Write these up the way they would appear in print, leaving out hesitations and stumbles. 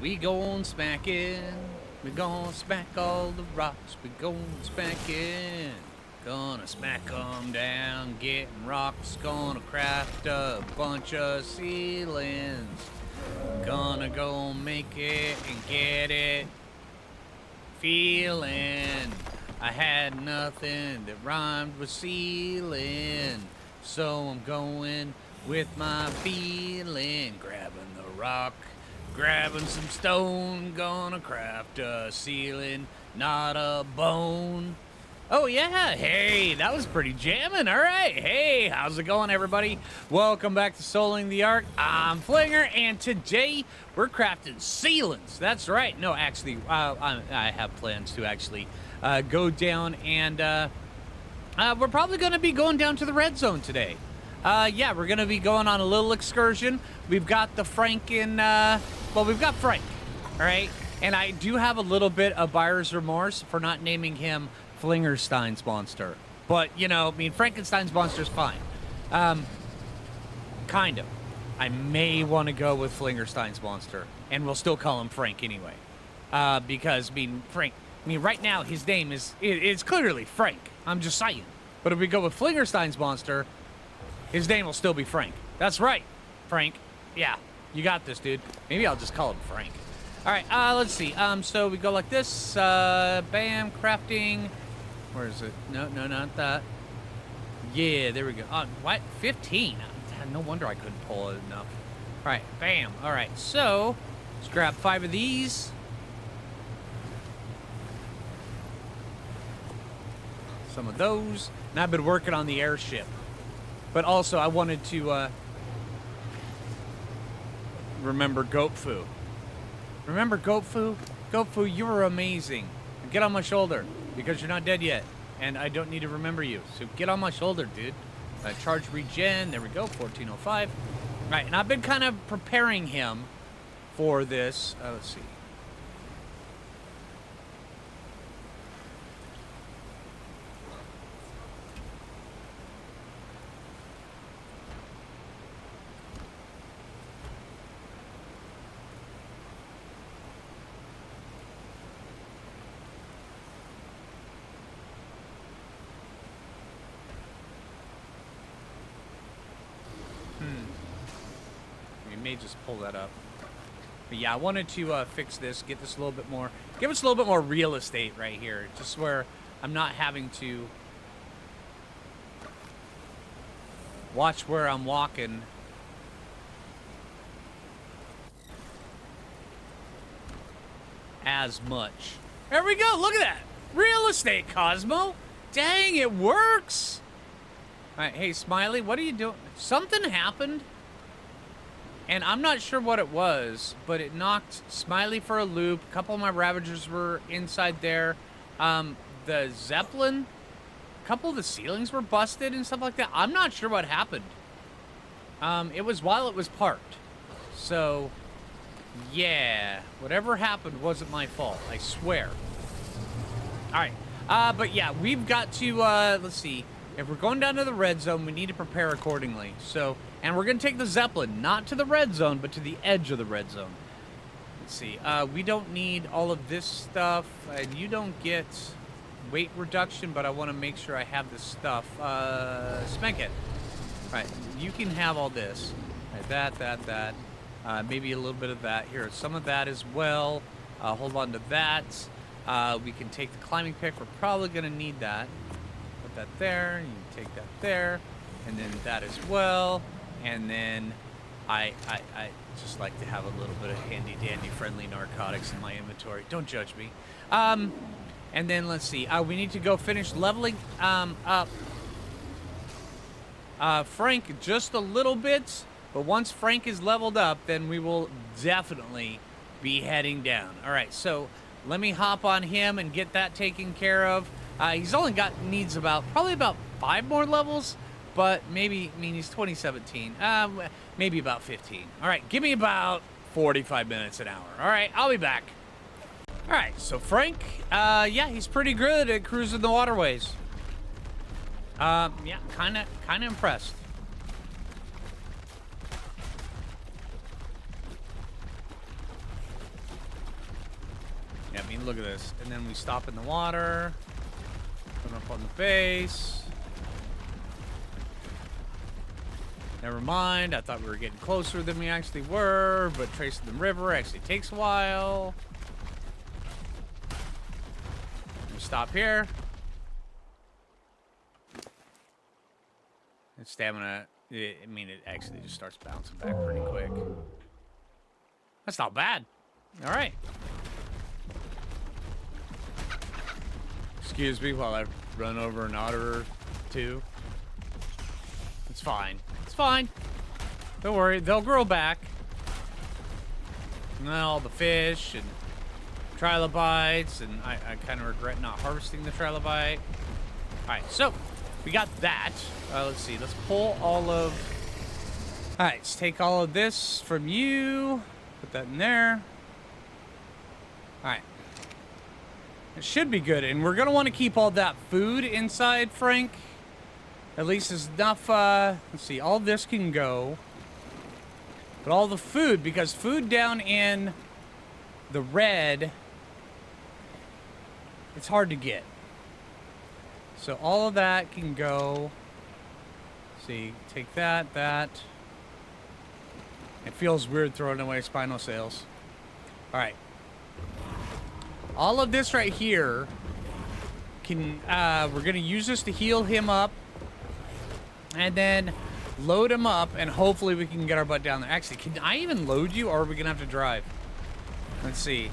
We gon' smack it. We gon' smack all the rocks. We gon' smack it. Gonna smack 'em down, getting rocks. Gonna craft a bunch of ceilings. Gonna go make it and get it. Feeling I had nothing that rhymed with ceiling. So I'm going with my feeling. Grabbing the rock, grabbing some stone. Gonna craft a ceiling, not a bone. Oh yeah, hey, that was pretty jamming. All right, hey, how's it going, everybody? Welcome back to Souling the Ark. I'm Phlinger, and today we're crafting ceilings. That's right. No, actually, I have plans to actually go down and we're probably going to be going down to the red zone today. Yeah, we're going to be going on a little excursion. We've got the Frank in, well, we've got Frank, all right? And I do have a little bit of buyer's remorse for not naming him Flingerstein's monster. But, you know, I mean, Frankenstein's monster's fine. Kind of. I may want to go with Flingerstein's monster, and we'll still call him Frank anyway. Because, I mean, Frank, I mean, right now his name is, it's clearly Frank. I'm just saying. But if we go with Flingerstein's monster, his name will still be Frank. That's right, Frank. Yeah, you got this, dude. Maybe I'll just call him Frank. All right, let's see. So we go like this. Bam, crafting. Where is it? No, not that. Yeah, there we go. What? 15? No wonder I couldn't pull it enough. All right, bam. All right, so let's grab 5 of these. Some of those. And I've been working on the airship. But also, I wanted to remember Goat Phoo. Remember Goat Phoo? Goat Phoo, you were amazing. Get on my shoulder, because you're not dead yet. And I don't need to remember you. So get on my shoulder, dude. Charge regen. There we go, 1405. Right, and I've been kind of preparing him for this. Let's see. May just pull that up. But yeah, I wanted to fix this, get this a little bit more, give us a little bit more real estate right here, just where I'm not having to watch where I'm walking. As much. There we go, look at that. Real estate, Cosmo. Dang, it works. All right, hey, Smiley, what are you doing? Something happened. And I'm not sure what it was, but it knocked Smiley for a loop. A couple of my Ravagers were inside there. The Zeppelin, a couple of the ceilings were busted and stuff like that. I'm not sure what happened. It was while it was parked. So, yeah, whatever happened wasn't my fault, I swear. All right, but yeah, we've got to, let's see. If we're going down to the red zone, we need to prepare accordingly. So, and we're going to take the Zeppelin, not to the red zone, but to the edge of the red zone. Let's see. We don't need all of this stuff. And you don't get weight reduction, but I want to make sure I have this stuff. Spank it. All right, you can have all this. All right, that. Maybe a little bit of that. Here, some of that as well. Hold on to that. We can take the climbing pick. We're probably going to need that. Put that there. You take that there. And then that as well. And then I just like to have a little bit of handy-dandy friendly narcotics in my inventory. Don't judge me. And then let's see. We need to go finish leveling up Frank just a little bit. But once Frank is leveled up, then we will definitely be heading down. All right, so let me hop on him and get that taken care of. He's only needs probably about 5 more levels. But maybe, I mean, he's 2017. Maybe about 15. All right, give me about 45 minutes an hour. All right, I'll be back. All right, so Frank, yeah, he's pretty good at cruising the waterways. Yeah, kind of impressed. Look at this. And then we stop in the water. Put up on the base. Never mind. I thought we were getting closer than we actually were, but tracing the river actually takes a while. We stop here. And stamina, I mean, it actually just starts bouncing back pretty quick. That's not bad. All right. Excuse me while I run over an otter or two. It's fine. It's fine. Don't worry. They'll grow back. And then all the fish and trilobites. And I kind of regret not harvesting the trilobite. All right. So we got that. Let's see. Let's pull all of... All right. Let's take all of this from you. Put that in there. All right. It should be good. And we're going to want to keep all that food inside, Frank. At least there's enough, let's see, all this can go. But all the food, because food down in the red, it's hard to get. So all of that can go. Let's see, take that, that. It feels weird throwing away spinal sails. All right. All of this right here can, we're going to use this to heal him up. And then load him up, and hopefully we can get our butt down there. Actually, can I even load you, or are we going to have to drive? Let's see.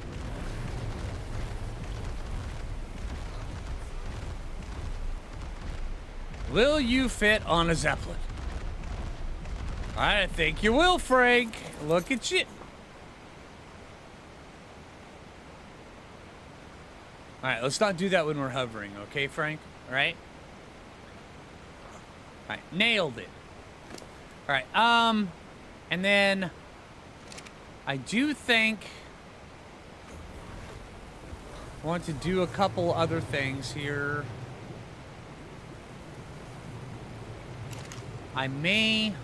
Will you fit on a Zeppelin? I think you will, Frank. Look at you. All right, let's not do that when we're hovering, okay, Frank? All right? All right, nailed it. All right, and then I do think I want to do a couple other things here. I may...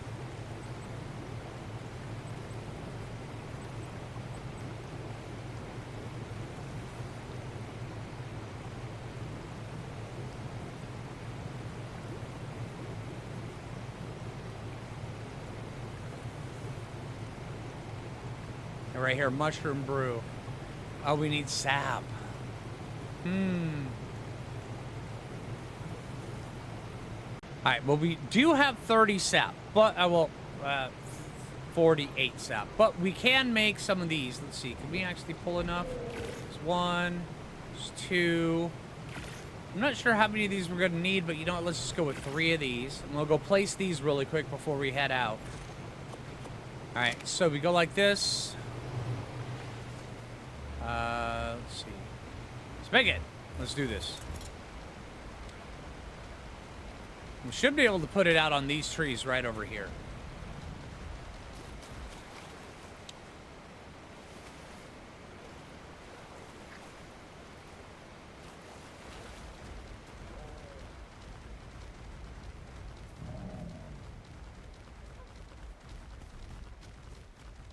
Right here, mushroom brew. Oh, we need sap. Alright, well, we do have 30 sap, but, 48 sap. But we can make some of these. Let's see, can we actually pull enough? There's one, there's two. I'm not sure how many of these we're going to need, but you know what, let's just go with 3 of these. And we'll go place these really quick before we head out. Alright, so we go like this. Let's see. Let's make it. Let's do this. We should be able to put it out on these trees right over here.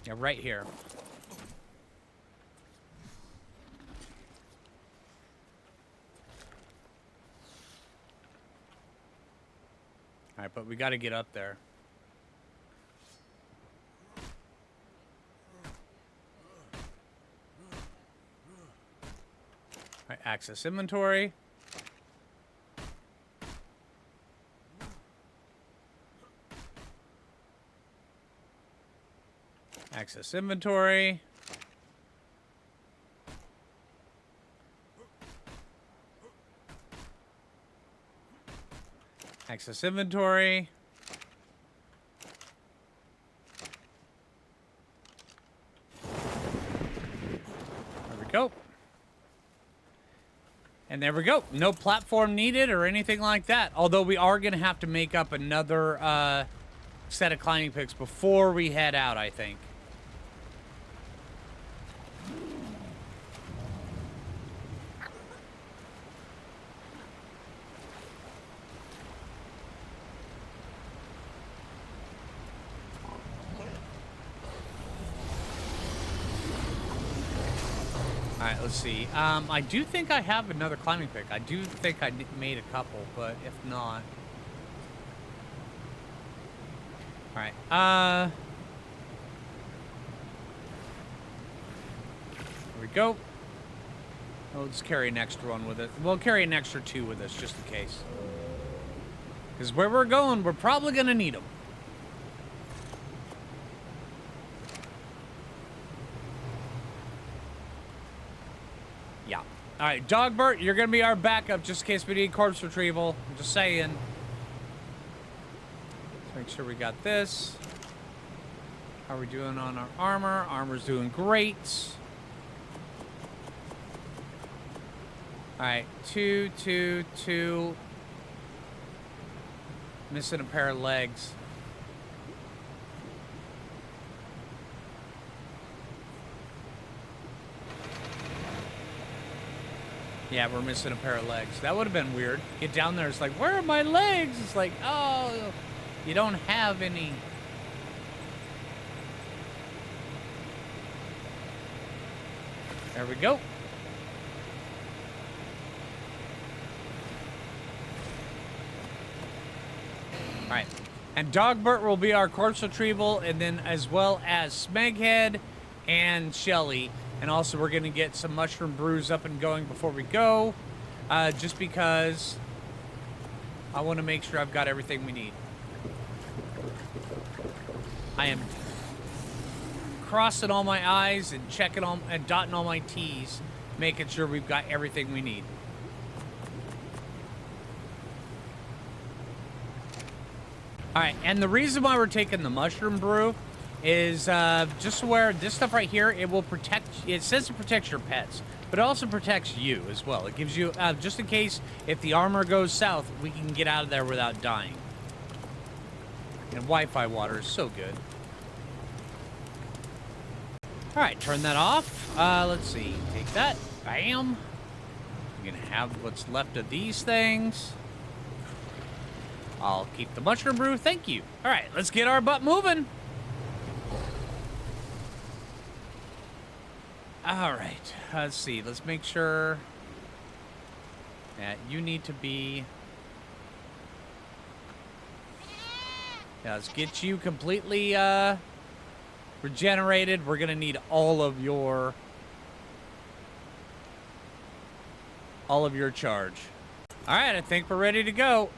Yeah, right here. All right, but we got to get up there. All right, access inventory. Access inventory. Access inventory. There we go. And there we go. No platform needed or anything like that. Although we are going to have to make up another set of climbing picks before we head out, I think. right, let's see. I do think I have another climbing pick. I do think I made a couple, but if not... All right, here we go. We'll just carry an extra one with it. We'll carry an extra 2 with us, just in case. Because where we're going, we're probably going to need them. Yeah. All right, Dogbert, you're going to be our backup just in case we need corpse retrieval. I'm just saying. Let's make sure we got this. How are we doing on our armor? Armor's doing great. All right, 2, 2, 2. Missing a pair of legs. Yeah, we're missing a pair of legs. That would have been weird. Get down there, it's like, where are my legs? It's like, oh, you don't have any. There we go. All right, and Dogbert will be our corpse retrieval, and then as well as Smeghead and Shelly. And also we're gonna get some mushroom brews up and going before we go, just because I want to make sure I've got everything we need. I am crossing all my I's and checking all and dotting all my T's, making sure we've got everything we need. All right, and the reason why we're taking the mushroom brew is just where this stuff right here, it will protect, it says it protects your pets, but it also protects you as well. It gives you, just in case if the armor goes south, we can get out of there without dying. And Wi-Fi water is so good. All right, turn that off. Let's see, take that, bam. We're gonna have what's left of these things. I'll keep the mushroom brew, thank you. All right, let's get our butt moving. All right, let's see, let's make sure that you need to be... Yeah, let's get you completely regenerated. We're gonna need all of your charge. All right, I think we're ready to go.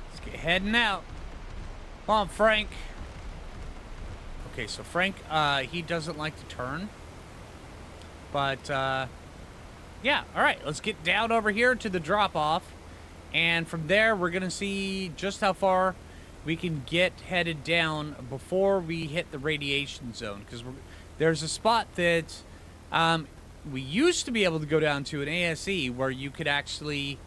Let's get heading out. Come on, Frank. Okay, so Frank, he doesn't like to turn. But, yeah, all right, let's get down over here to the drop-off. And from there, we're going to see just how far we can get headed down before we hit the radiation zone. Because there's a spot that we used to be able to go down to an ASE where you could actually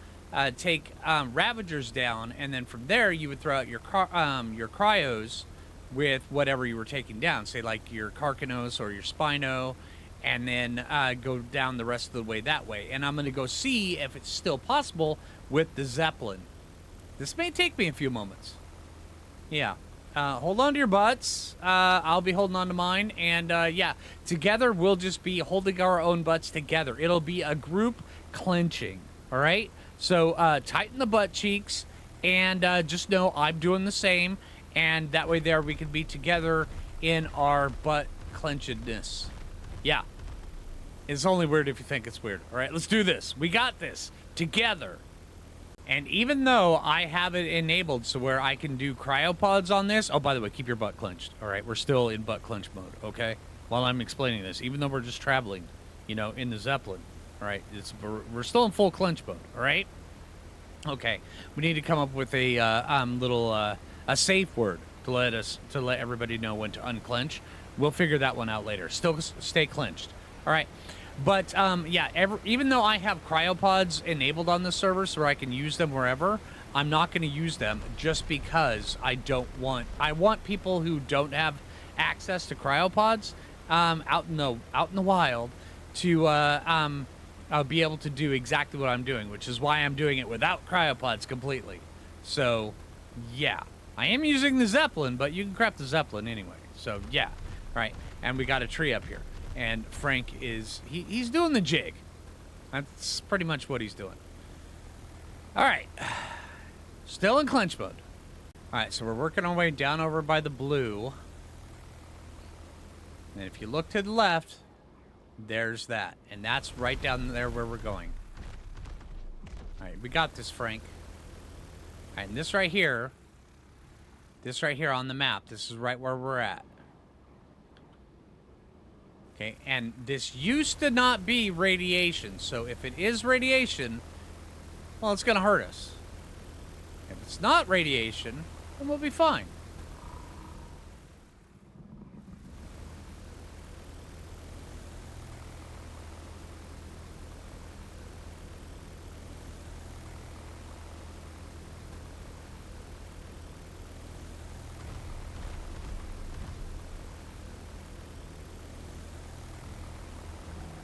take Ravagers down, and then from there you would throw out your cryos with whatever you were taking down, say like your Carcanos or your Spino, and then go down the rest of the way that way. And I'm going to go see if it's still possible with the Zeppelin. This may take me a few moments. Yeah. Hold on to your butts. I'll be holding on to mine. And yeah, together we'll just be holding our own butts together. It'll be a group clenching. All right? So tighten the butt cheeks, and just know I'm doing the same. And that way there we can be together in our butt clenchedness. Yeah. It's only weird if you think it's weird. All right, let's do this. We got this together. And even though I have it enabled so where I can do cryopods on this... Oh, by the way, keep your butt clenched. All right, we're still in butt clench mode, okay? While I'm explaining this, even though we're just traveling, you know, in the Zeppelin. All right, we're still in full clench mode, all right? Okay, we need to come up with a a safe word to let everybody know when to unclench. We'll figure that one out later. Still stay clenched. All right. But, yeah, even though I have cryopods enabled on the server so I can use them wherever, I'm not going to use them just because I want people who don't have access to cryopods out in the wild to be able to do exactly what I'm doing, which is why I'm doing it without cryopods completely. So, yeah. I am using the Zeppelin, but you can craft the Zeppelin anyway. So, yeah. Right. And we got a tree up here. And Frank is... He's doing the jig. That's pretty much what he's doing. All right. Still in clench mode. All right, so we're working our way down over by the blue. And if you look to the left, there's that. And that's right down there where we're going. All right, we got this, Frank. All right, and this right here on the map, this is right where we're at. Okay, and this used to not be radiation. So if it is radiation, well, it's going to hurt us. If it's not radiation, then we'll be fine.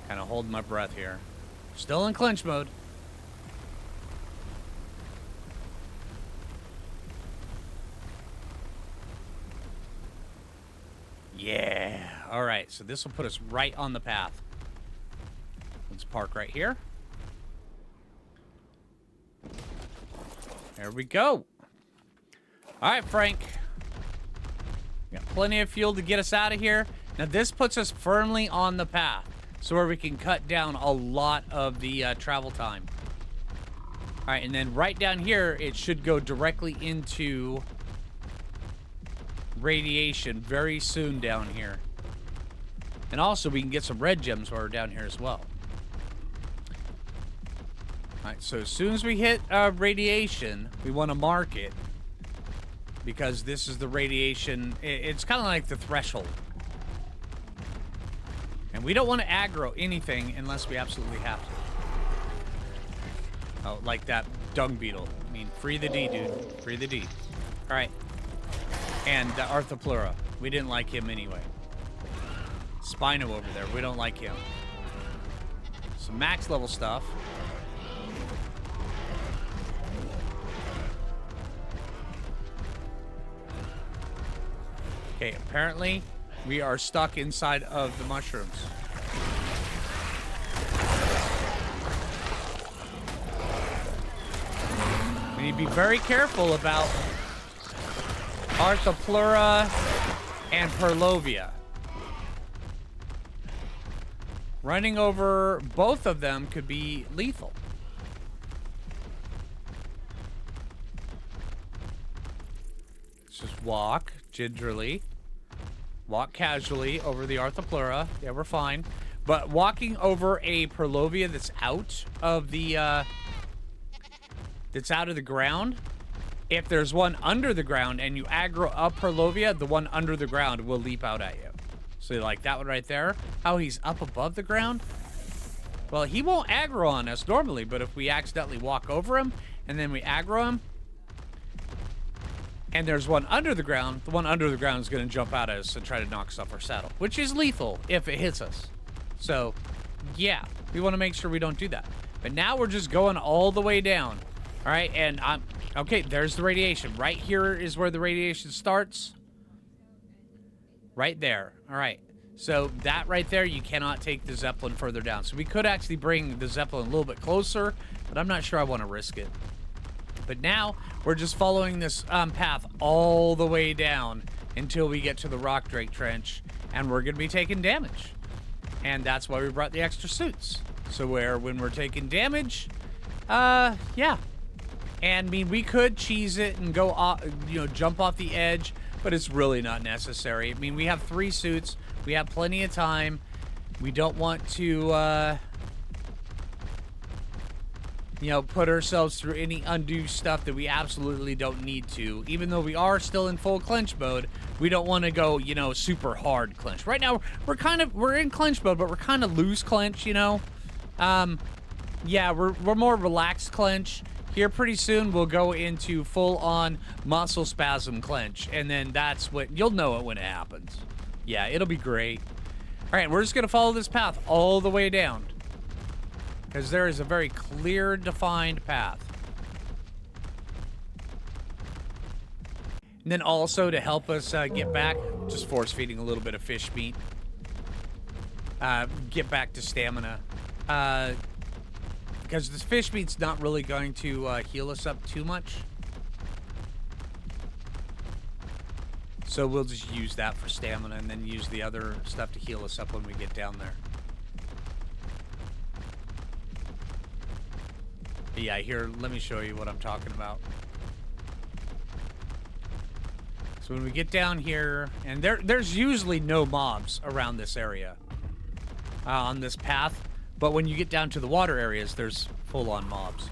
Kind of holding my breath here. Still in clinch mode. Yeah. All right. So this will put us right on the path. Let's park right here. There we go. All right, Frank. We got plenty of fuel to get us out of here. Now this puts us firmly on the path. So where we can cut down a lot of the travel time. All right, and then right down here, it should go directly into radiation very soon down here. And also, we can get some red gems while we're down here as well. All right, so as soon as we hit radiation, we want to mark it. Because this is the radiation. It's kind of like the threshold. And we don't want to aggro anything unless we absolutely have to. Oh, like that dung beetle. I mean, free the D, dude. Free the D. All right. And Arthropleura. We didn't like him anyway. Spino over there. We don't like him. Some max level stuff. Okay, apparently... we are stuck inside of the mushrooms. We need to be very careful about Arthropleura and Purlovia. Running over both of them could be lethal. Let's just walk gingerly. Walk casually over the Arthropleura. Yeah, we're fine. But walking over a Purlovia that's out of the ground, if there's one under the ground and you aggro up Purlovia, the one under the ground will leap out at you. So like that one right there, how he's up above the ground. Well, he won't aggro on us normally, but if we accidentally walk over him and then we aggro him, and there's one under the ground, the one under the ground is going to jump out at us and try to knock us off our saddle, which is lethal if it hits us. So, yeah, we want to make sure we don't do that. But now we're just going all the way down. All right, and okay, there's the radiation. Right here is where the radiation starts. Right there. All right. So that right there, you cannot take the Zeppelin further down. So we could actually bring the Zeppelin a little bit closer, but I'm not sure I want to risk it. But now we're just following this path all the way down until we get to the Rock Drake Trench, and we're going to be taking damage. And that's why we brought the extra suits. So when we're taking damage, yeah. And I mean, we could cheese it and go off, jump off the edge, but it's really not necessary. I mean, we have 3 suits. We have plenty of time. We don't want to, put ourselves through any undue stuff that we absolutely don't need to. Even though we are still in full clinch mode, we don't want to go, super hard clinch. Right now, we're in clinch mode, but we're kind of loose clinch, Yeah, we're more relaxed clinch. Here pretty soon, we'll go into full-on muscle spasm clinch, and then that's what, you'll know it when it happens. Yeah, it'll be great. All right, we're just going to follow this path all the way down. Because there is a very clear, defined path. And then also to help us get back, just force feeding a little bit of fish meat. Get back to stamina. Because this fish meat's not really going to heal us up too much. So we'll just use that for stamina and then use the other stuff to heal us up when we get down there. But yeah, here, let me show you what I'm talking about. So when we get down here, and there's usually no mobs around this area on this path, but when you get down to the water areas, there's full-on mobs.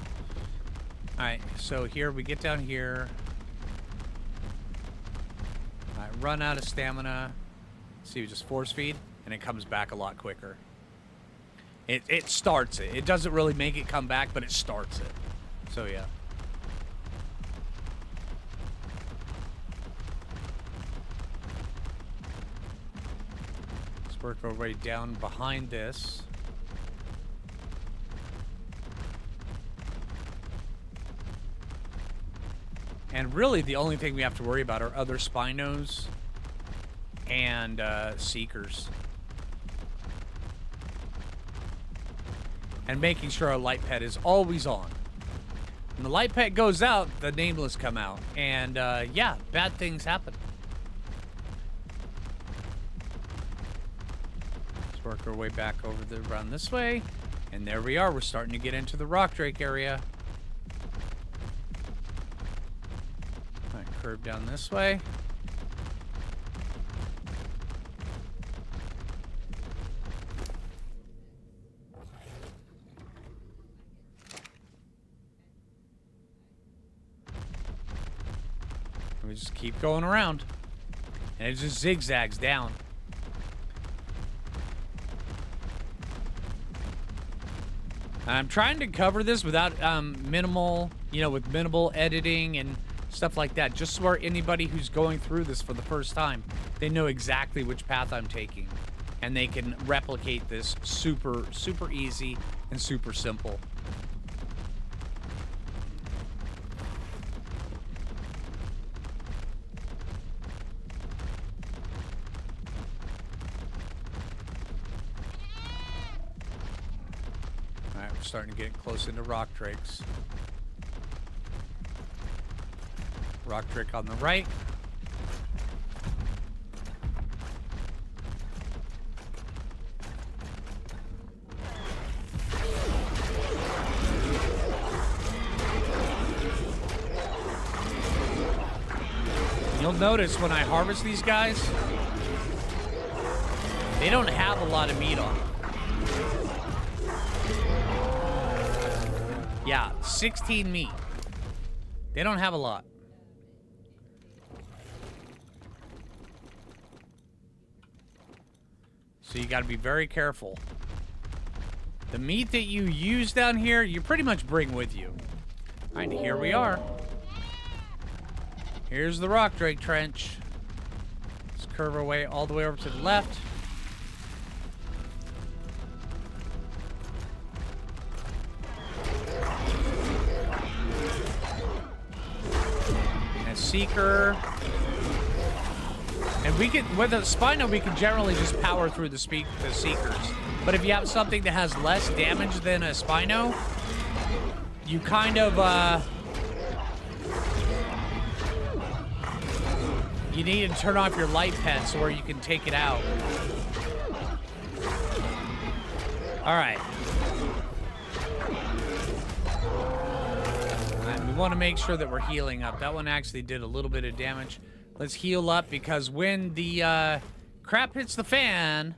All right, so here we get down here. All right, run out of stamina. See, we just force feed, and it comes back a lot quicker. It starts it. It doesn't really make it come back, but it starts it. So yeah. Let's work our way down behind this. And really, the only thing we have to worry about are other Spinos and Seekers. And making sure our light pet is always on. When the light pet goes out, the nameless come out. And yeah, bad things happen. Let's work our way back over around this way. And there we are. We're starting to get into the rock drake area. All right, curve down this way. We just keep going around. And it just zigzags down. And I'm trying to cover this without minimal, with minimal editing and stuff like that. Just so anybody who's going through this for the first time, they know exactly which path I'm taking. And they can replicate this super, super easy and super simple. Starting to get close into rock drakes. Rock drake on the right. You'll notice when I harvest these guys, they don't have a lot of meat on them. Yeah, 16 meat. They don't have a lot. So you got to be very careful. The meat that you use down here, you pretty much bring with you. All right, here we are. Here's the rock drake trench. Let's curve our way all the way over to the left. Seeker. And we can, with a Spino, we can generally just power through the Seekers. But if you have something that has less damage than a Spino, you kind of, you need to turn off your light pet so where you can take it out. All right. We want to make sure that we're healing up. That one actually did a little bit of damage. Let's heal up because when the crap hits the fan,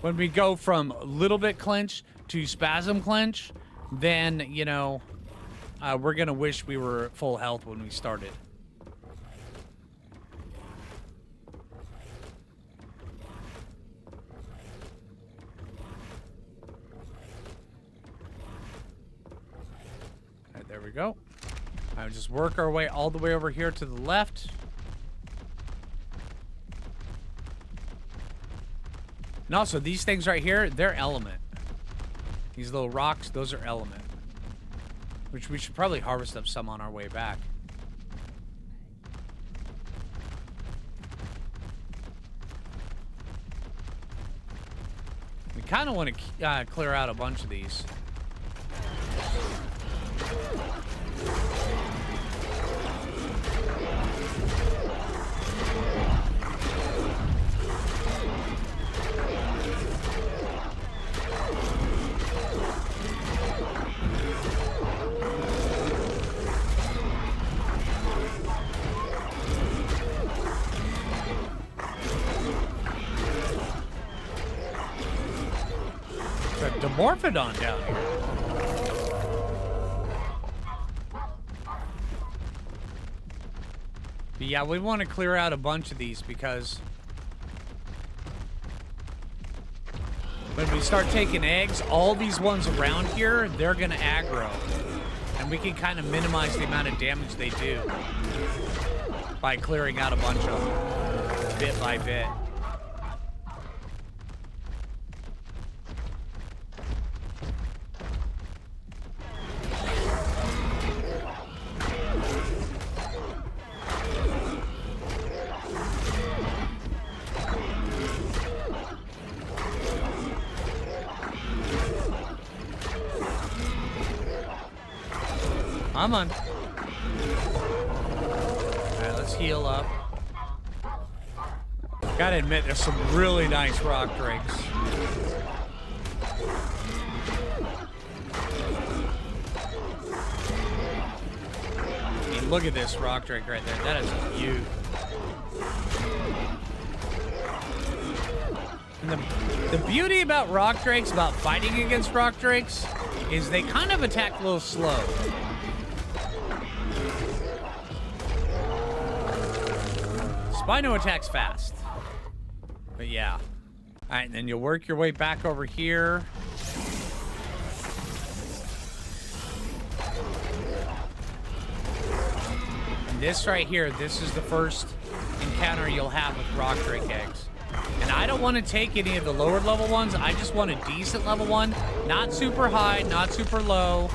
when we go from little bit clench to spasm clench, then, we're going to wish we were full health when we started. All right, there we go. I would just work our way all the way over here to the left. And also, these things right here, they're element. These little rocks, those are element. Which we should probably harvest up some on our way back. kind of want to clear out a bunch of these. Dimorphodon down here. But yeah, we want to clear out a bunch of these because when we start taking eggs, all these ones around here, they're going to aggro. And we can kind of minimize the amount of damage they do by clearing out a bunch of them bit by bit. Come on. Alright, let's heal up. Gotta admit, there's some really nice rock drakes. I mean, look at this rock drake right there. That is huge. And the beauty about rock drakes, about fighting against rock drakes, is they kind of attack a little slow. Spino attacks fast. But yeah. Alright, and then you'll work your way back over here. And this right here, this is the first encounter you'll have with rock drake eggs. And I don't want to take any of the lower level ones. I just want a decent level one. Not super high, not super low,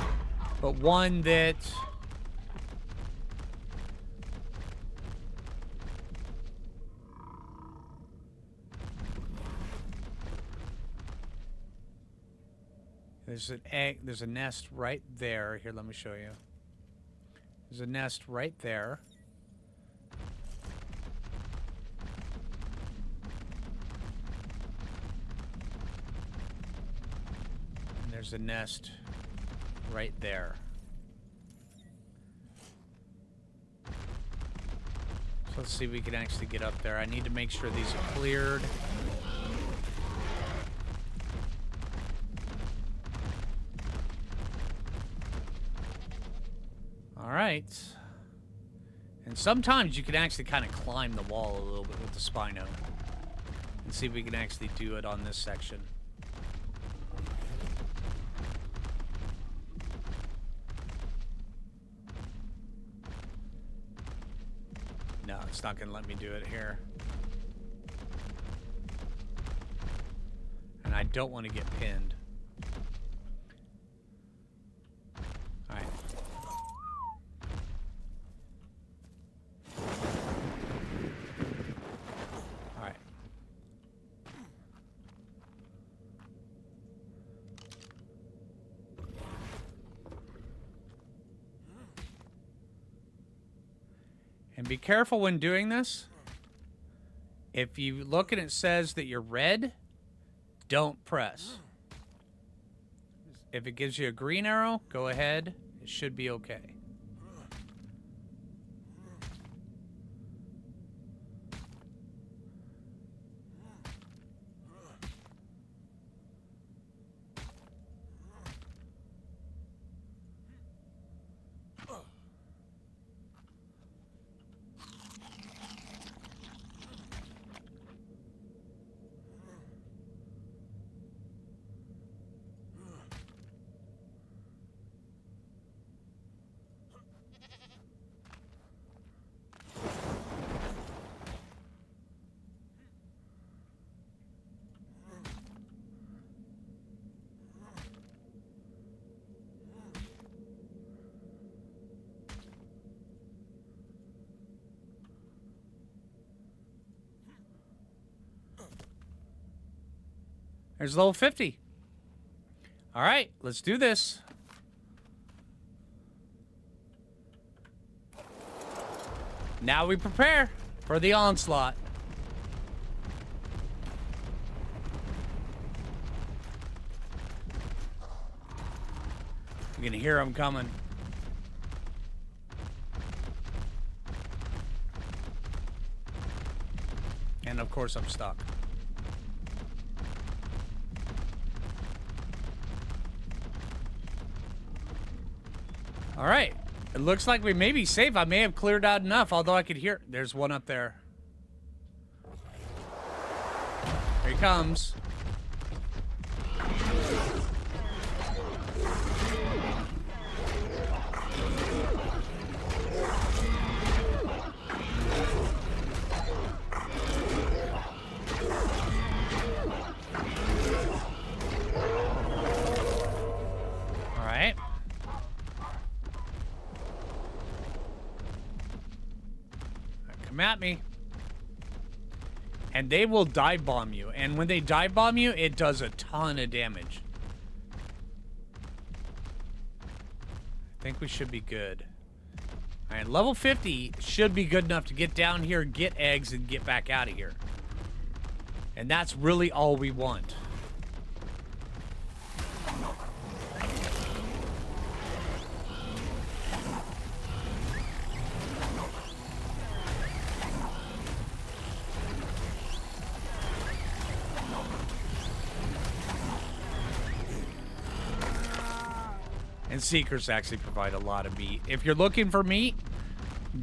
but one that... There's an egg, there's a nest right there. Here, let me show you. There's a nest right there. And there's a nest right there. So let's see if we can actually get up there. I need to make sure these are cleared. All right. And sometimes you can actually kind of climb the wall a little bit with the Spino. And see if we can actually do it on this section. No, it's not going to let me do it here. And I don't want to get pinned. All right. And be careful when doing this. If you look and it says that you're red, don't press. If it gives you a green arrow, go ahead. It should be okay. There's level 50. All right, let's do this. Now we prepare for the onslaught. You can hear them coming. And of course I'm stuck. All right. It looks like we may be safe. I may have cleared out enough, although I could hear... There's one up there. Here he comes. All right. Come at me. And they will dive bomb you. And when they dive bomb you, it does a ton of damage. I think we should be good. Alright, level 50 should be good enough to get down here, get eggs, and get back out of here. And that's really all we want. And seekers actually provide a lot of meat. If you're looking for meat,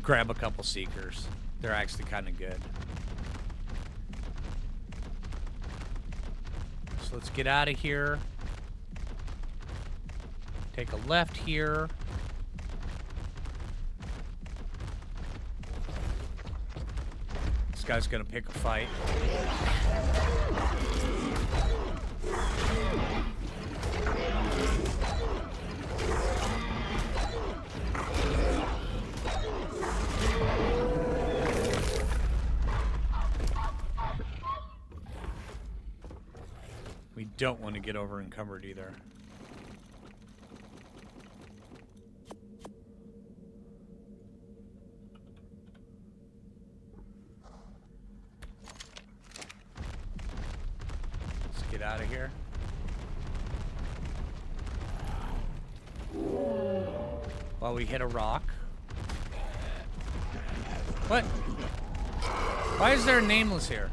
grab a couple seekers. They're actually kind of good. So let's get out of here. Take a left here. This guy's gonna pick a fight. We don't want to get over encumbered either. Let's get out of here. While we hit a rock. What? Why is there a nameless here?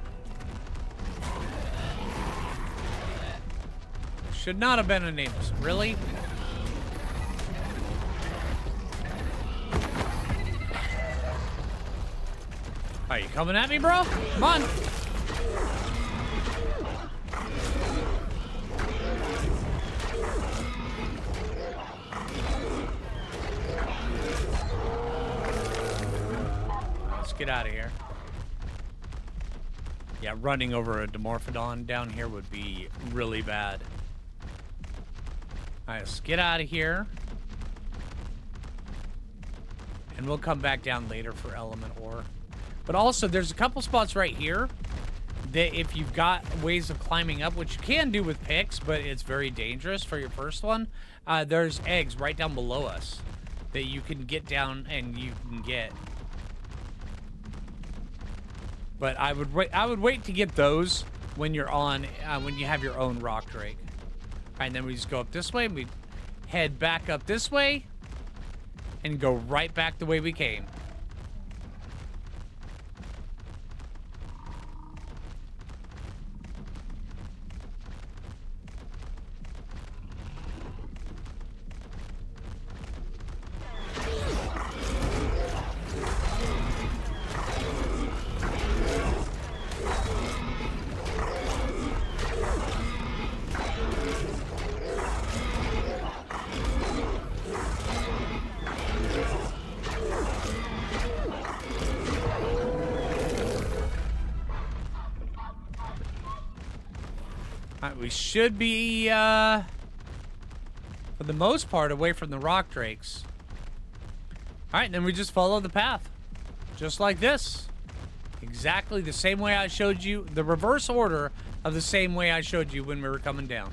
Should not have been a nameless. Really? Are you coming at me, bro? Come on. Let's get out of here. Yeah, running over a Dimorphodon down here would be really bad. Alright, let's get out of here. And we'll come back down later for element ore. But also, there's a couple spots right here that if you've got ways of climbing up, which you can do with picks, but it's very dangerous for your first one, there's eggs right down below us that you can get down and you can get. But I would wait to get those when you're on, when you have your own rock drake. And then we just go up this way, and we head back up this way, and go right back the way we came. We should be, for the most part, away from the rock drakes. Alright, then we just follow the path. Just like this. Exactly the same way I showed you. The reverse order of the same way I showed you when we were coming down.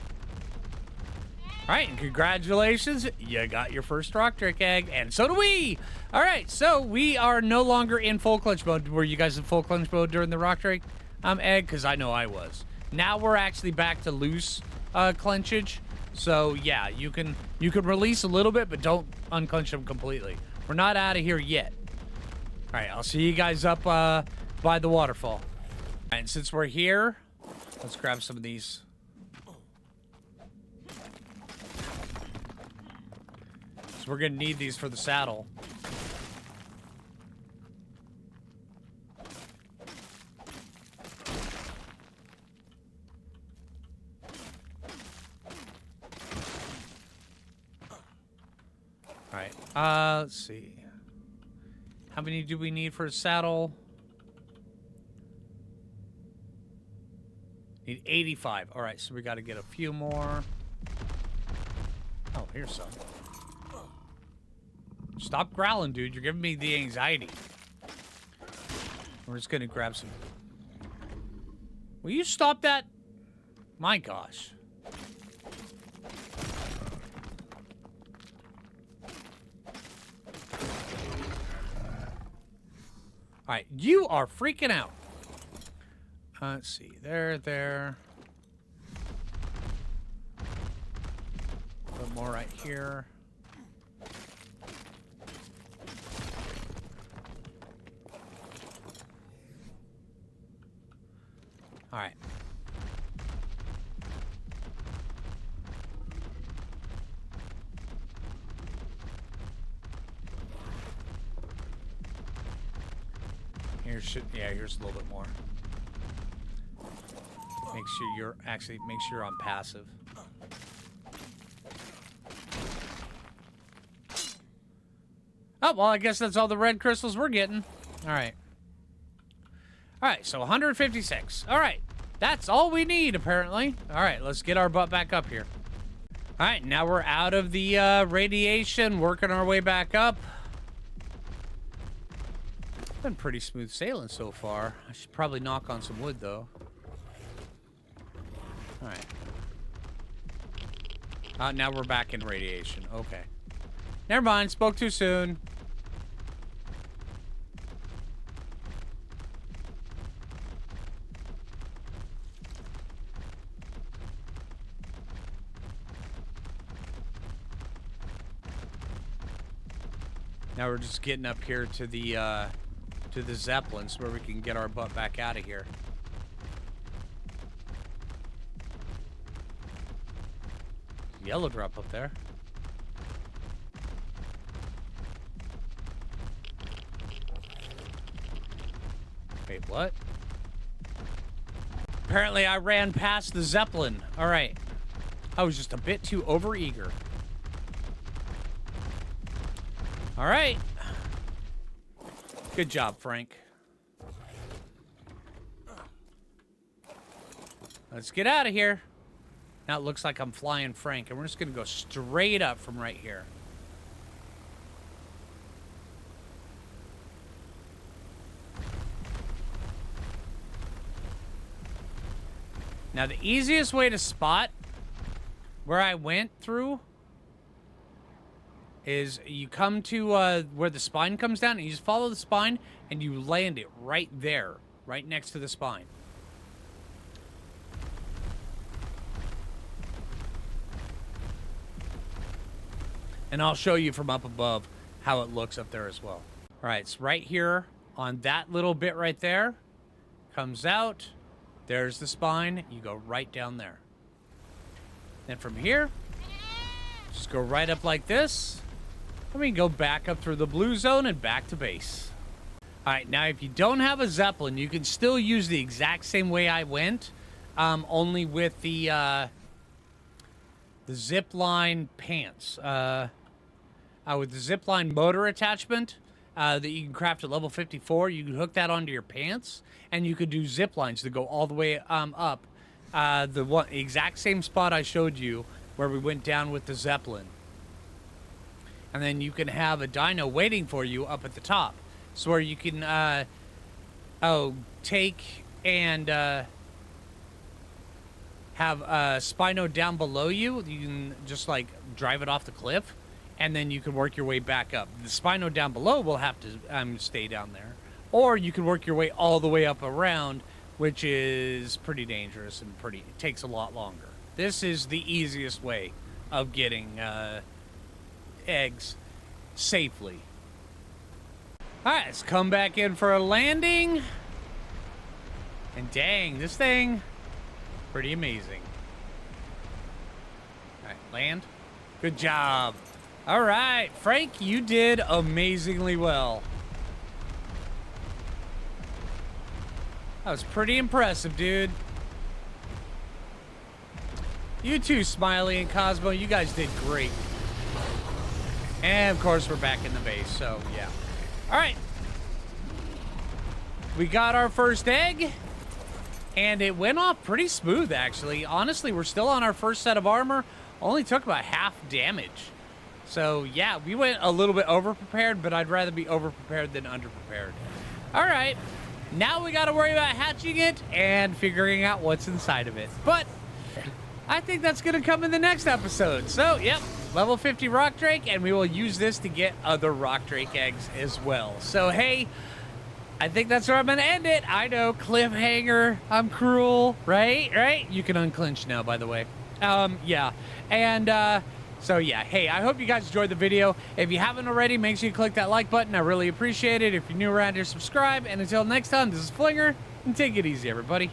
All right, and congratulations, you got your first rock drake egg, and so do we. All right, so we are no longer in full clench mode. Were you guys in full clench mode during the rock drake egg? Because I know I was. Now we're actually back to loose clenchage. So yeah, you can release a little bit, but don't unclench them completely. We're not out of here yet. All right, I'll see you guys up by the waterfall. All right, and since we're here, let's grab some of these. So we're gonna need these for the saddle. All right, let's see. How many do we need for a saddle? Need 85. All right, so we got to get a few more. Oh, here's some. Stop growling, dude. You're giving me the anxiety. We're just going to grab some. Will you stop that? My gosh. All right, you are freaking out. Let's see. There. A little more right here. All right. Here's a little bit more. Make sure you're on passive. Oh, well, I guess that's all the red crystals we're getting. All right. All right, so 156. All right, that's all we need, apparently. All right, let's get our butt back up here. All right, now we're out of the radiation, working our way back up. Been pretty smooth sailing so far. I should probably knock on some wood, though. All right. Now we're back in radiation. Okay. Never mind, spoke too soon. Now we're just getting up here to the Zeppelins where we can get our butt back out of here. Yellow drop up there. Wait, what? Apparently I ran past the Zeppelin. All right. I was just a bit too overeager. All right. Good job, Frank. Let's get out of here. Now it looks like I'm flying Frank, and we're just going to go straight up from right here. Now the easiest way to spot where I went through is you come to where the spine comes down, and you just follow the spine, and you land it right there, right next to the spine. And I'll show you from up above how it looks up there as well. All right, it's right here on that little bit right there. Comes out. There's the spine. You go right down there. Then from here, just go right up like this. Then we can go back up through the blue zone and back to base. All right, now if you don't have a Zeppelin, you can still use the exact same way I went, only with the zip line pants. With the zip line motor attachment that you can craft at level 54, you can hook that onto your pants, and you could do zip lines to go all the way up the exact same spot I showed you where we went down with the Zeppelin. And then you can have a dino waiting for you up at the top. So where you can, take and have a Spino down below you. You can just like drive it off the cliff, and then you can work your way back up. The Spino down below will have to stay down there, or you can work your way all the way up around, which is pretty dangerous and it takes a lot longer. This is the easiest way of getting eggs safely. All right, let's come back in for a landing. And dang, this thing, pretty amazing. All right, land. Good job. All right, Frank, you did amazingly well. That was pretty impressive, dude. You too, Smiley and Cosmo. You guys did great. And, of course, we're back in the base, so, yeah. All right. We got our first egg, and it went off pretty smooth, actually. Honestly, we're still on our first set of armor. Only took about half damage. So, yeah, we went a little bit over-prepared, but I'd rather be over-prepared than under-prepared. All right. Now we got to worry about hatching it and figuring out what's inside of it. But I think that's going to come in the next episode. So, yep, level 50 rock drake, and we will use this to get other rock drake eggs as well. So, hey, I think that's where I'm going to end it. I know, cliffhanger, I'm cruel, right? Right? You can unclench now, by the way. Yeah. And, so, yeah, hey, I hope you guys enjoyed the video. If you haven't already, make sure you click that like button. I really appreciate it. If you're new around here, subscribe. And until next time, this is Phlinger, and take it easy, everybody.